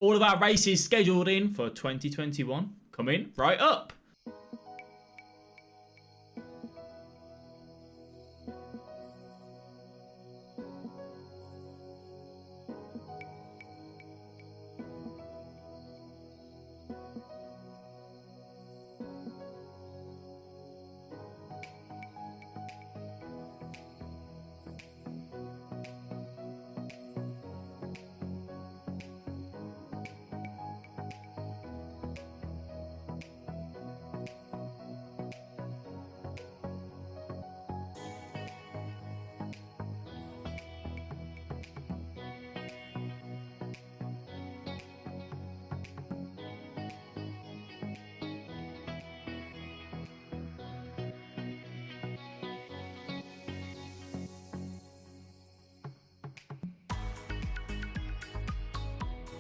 All of our races scheduled in for 2021 coming right up.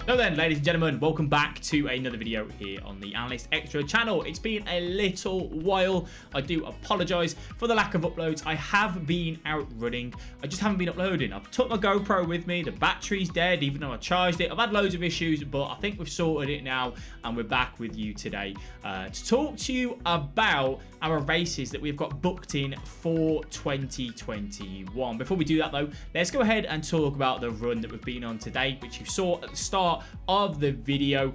So then, ladies and gentlemen, welcome back to another video here on the Analyst Extra channel. It's been a little while. I do apologise for the lack of uploads. I have been out running. I just haven't been uploading. I've took my GoPro with me. The battery's dead, even though I charged it. I've had loads of issues, but I think we've sorted it now, and we're back with you today to talk to you about our races that we've got booked in for 2021. Before we do that, though, let's go ahead and talk about the run that we've been on today, which you saw at the start of the video.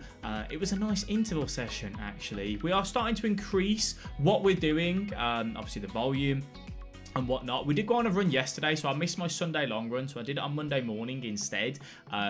It was a nice interval session, actually. We are starting to increase what we're doing, obviously the volume and whatnot. We did go on a run yesterday, so I missed my Sunday long run, so I did it on Monday morning instead.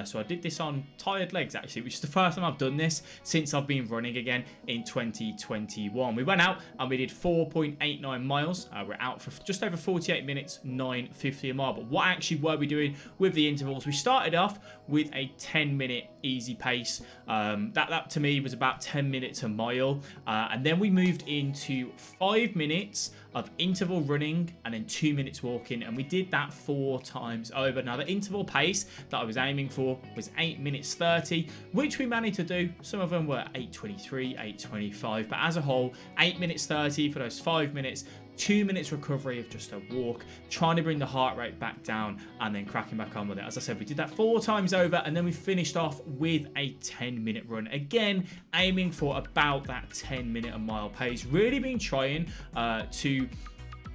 So I did this on tired legs, actually, which is the first time I've done this since I've been running again in 2021. We went out and we did 4.89 miles. We're out for just over 48 minutes, 9:50 a mile. But what actually were we doing with the intervals? We started off with a 10-minute easy pace. That to me was about 10 minutes a mile. And then we moved into 5 minutes of interval running and then 2 minutes walking, and we did that 4 times over. Now, the interval pace that I was aiming for was 8 minutes 30, which we managed to do. Some of them were 8:23, 8:25, but as a whole, 8 minutes 30 for those 5 minutes. 2 minutes recovery of just a walk, trying to bring the heart rate back down and then cracking back on with it. As I said, we did that 4 times over, and then we finished off with a 10-minute run. Again, aiming for about that 10-minute a mile pace. Really been trying to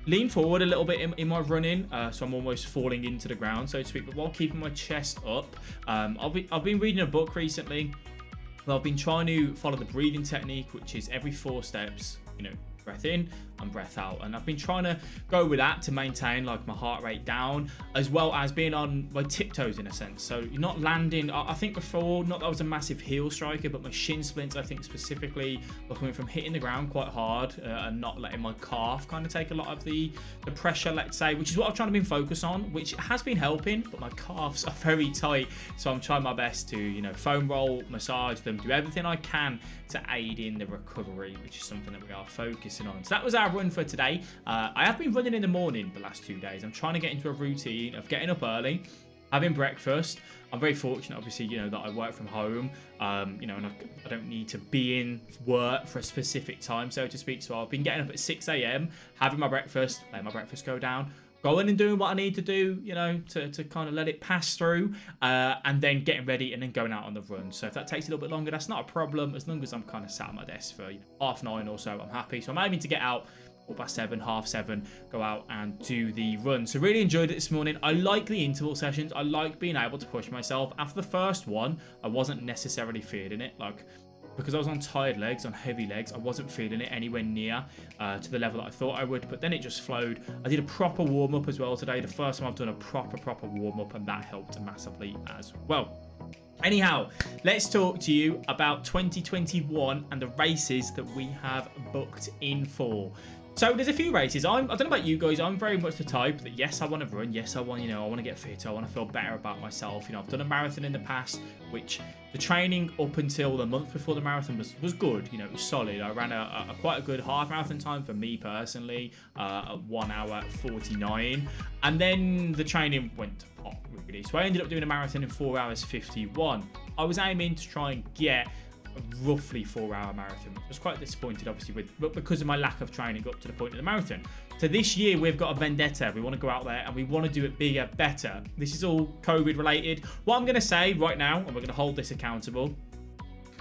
lean forward a little bit in my running, so I'm almost falling into the ground, so to speak, but while keeping my chest up. I've been reading a book recently. Well, I've been trying to follow the breathing technique, which is every 4 steps, breath in and breath out, and I've been trying to go with that to maintain like my heart rate down, as well as being on my tiptoes in a sense, so you're not landing. I think before, not that I was a massive heel striker, but my shin splints, I think specifically, were coming from hitting the ground quite hard and not letting my calf kind of take a lot of the pressure, let's say, which is what I'm trying to be focused on, which has been helping, but my calves are very tight, so I'm trying my best to foam roll, massage them, do everything I can to aid in the recovery, which is something that we are focusing on. So that was our run for today. I have been running in the morning the last 2 days. I'm trying to get into a routine of getting up early, having breakfast. I'm very fortunate, obviously, that I work from home, and I don't need to be in work for a specific time, so to speak. So I've been getting up at 6 a.m, having my breakfast, letting my breakfast go down, going and doing what I need to do, to kind of let it pass through, and then getting ready and then going out on the run. So if that takes a little bit longer, that's not a problem. As long as I'm kind of sat at my desk for 9:30 or so, I'm happy. So I'm aiming to get out 7:15, 7:30, go out and do the run. So really enjoyed it this morning. I like the interval sessions. I like being able to push myself. After the first one, I wasn't necessarily feeling it. Because I was on tired legs, on heavy legs, I wasn't feeling it anywhere near to the level that I thought I would, but then it just flowed. I did a proper warm-up as well today, the first time I've done a proper warm-up, and that helped massively as well. Anyhow, let's talk to you about 2021 and the races that we have booked in for. So there's a few races. I don't know about you guys. I'm very much the type that, yes, I want to run. Yes, I want, I want to get fit. I want to feel better about myself. I've done a marathon in the past, which the training up until the month before the marathon was good. It was solid. I ran a quite a good half marathon time for me personally, at 1 hour 49. And then the training went to pot, really. So I ended up doing a marathon in 4 hours 51. I was aiming to try and get a roughly 4-hour marathon, which I was quite disappointed, obviously, but because of my lack of training up to the point of the marathon. So this year we've got a vendetta. We want to go out there and we want to do it bigger, better. This is all COVID related. What I'm going to say right now, and we're going to hold this accountable,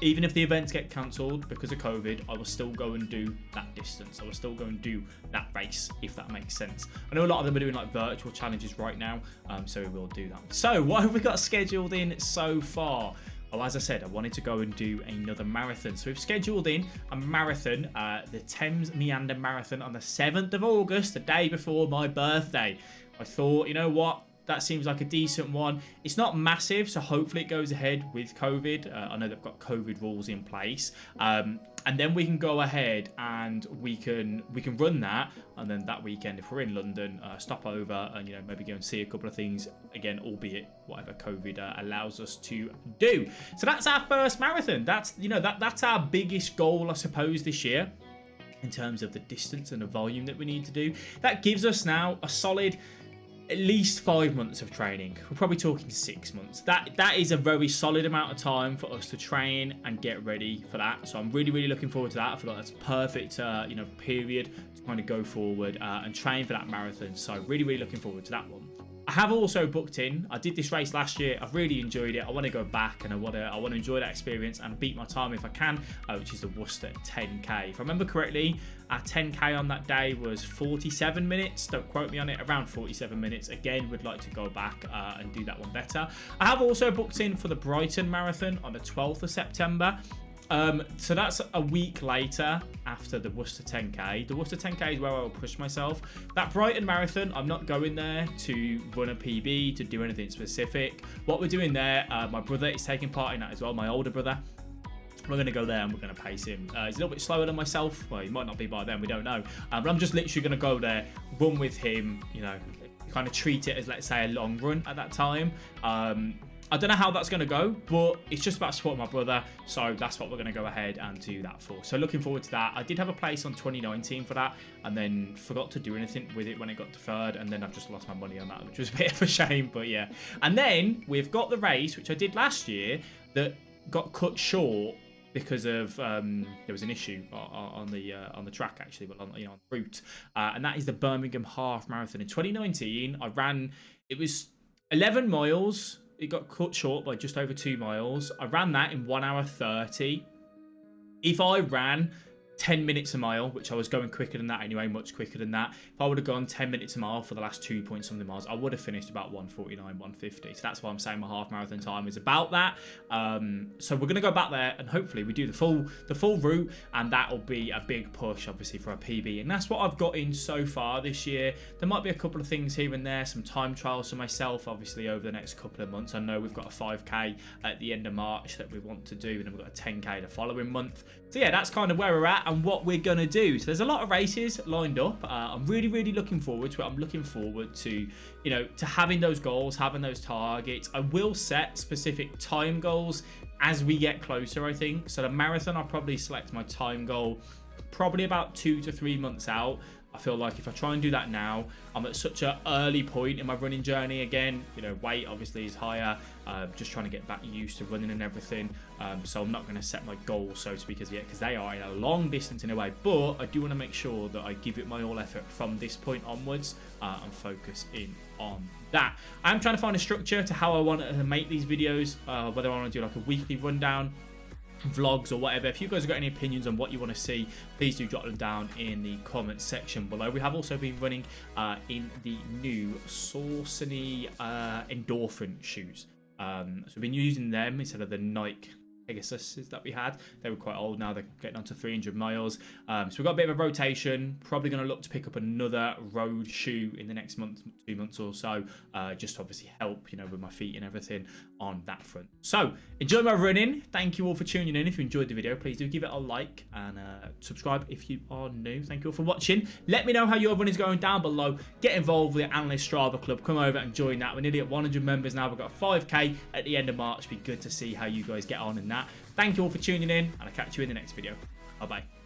even if the events get cancelled because of COVID, I will still go and do that distance. I will still go and do that race, if that makes sense. I know a lot of them are doing like virtual challenges right now, so we will do that. So what have we got scheduled in so far? Well, as I said, I wanted to go and do another marathon. So we've scheduled in a marathon, the Thames Meander Marathon on the 7th of August, the day before my birthday. I thought, you know what? That seems like a decent one. It's not massive, so hopefully it goes ahead with COVID. I know they've got COVID rules in place. And then we can go ahead and we can run that. And then that weekend, if we're in London, stop over and, you know, maybe go and see a couple of things again, albeit whatever COVID allows us to do. So that's our first marathon. That's, you know, that's our biggest goal, I suppose, this year in terms of the distance and the volume that we need to do. That gives us now a solid at least 5 months of training. We're probably talking 6 months. That is a very solid amount of time for us to train and get ready for that. So I'm really looking forward to that. I feel like that's a perfect you know, period to kind of go forward and train for that marathon. So really looking forward to that one. I have also booked in. I did this race last year. I've really enjoyed it. I want to go back and I want to enjoy that experience and beat my time if I can, which is the Worcester 10K. If I remember correctly, our 10K on that day was 47 minutes. Don't quote me on it. Around 47 minutes. Again, would like to go back and do that one better. I have also booked in for the Brighton Marathon on the 12th of September. So that's a week later after the Worcester 10K. The Worcester 10K is where I will push myself. That Brighton Marathon, I'm not going there to run a PB, to do anything specific. What we're doing there, my brother is taking part in that as well, my older brother. We're going to go there and we're going to pace him. He's a little bit slower than myself. Well, he might not be by then, we don't know. But I'm just literally going to go there, run with him, you know, kind of treat it as, let's say, a long run at that time. I don't know how that's going to go, but it's just about supporting my brother. So that's what we're going to go ahead and do that for. So looking forward to that. I did have a place on 2019 for that and then forgot to do anything with it when it got deferred. And then I've just lost my money on that, which was a bit of a shame, but yeah. And then we've got the race, which I did last year, that got cut short because of there was an issue on the track, actually, but on, you know, on the route, and that is the Birmingham Half Marathon. In 2019, I ran. It was 11 miles. It got cut short by just over 2 miles. I ran that in 1 hour 30. If I ran 10 minutes a mile, which I was going quicker than that anyway, much quicker than that. If I would have gone 10 minutes a mile for the last 2 point something miles, I would have finished about 1:49, 1:50. So that's why I'm saying my half marathon time is about that. So we're going to go back there and hopefully we do the full route, and that'll be a big push, obviously, for a PB. And that's what I've got in so far this year. There might be a couple of things here and there, some time trials for myself, obviously, over the next couple of months. I know we've got a 5K at the end of March that we want to do, and then we've got a 10K the following month. So yeah, that's kind of where we're at and what we're going to do. So there's a lot of races lined up. I'm really looking forward to it. I'm looking forward to, you know, to having those goals, having those targets. I will set specific time goals as we get closer, I think. So the marathon, I'll probably select my time goal probably about 2 to 3 months out. I feel like if I try and do that now, I'm at such an early point in my running journey again. You know, weight obviously is higher. Just trying to get back used to running and everything. So I'm not going to set my goals, so to speak, as yet, because they are in a long distance in a way. But I do want to make sure that I give it my all effort from this point onwards and focus in on that. I'm trying to find a structure to how I want to make these videos, whether I want to do like a weekly rundown, vlogs or whatever. If you guys have got any opinions on what you want to see, please do jot them down in the comments section below. We have also been running in the new Saucony endorphin shoes, so we've been using them instead of the Nike Pegasuses that we had. They were quite old now, they're getting on to 300 miles. So we've got a bit of a rotation, probably going to look to pick up another road shoe in the next month, 2 months or so, just to obviously help, you know, with my feet and everything on that front. So enjoy my running. Thank you all for tuning in. If you enjoyed the video, please do give it a like and subscribe if you are new. Thank you all for watching. Let me know how your run is going down below. Get involved with the Analyst Strava Club. Come over and join that. We're nearly at 100 members now. We've got a 5K at the end of March. Be good to see how you guys get on in that. Thank you all for tuning in, and I'll catch you in the next video. Bye bye.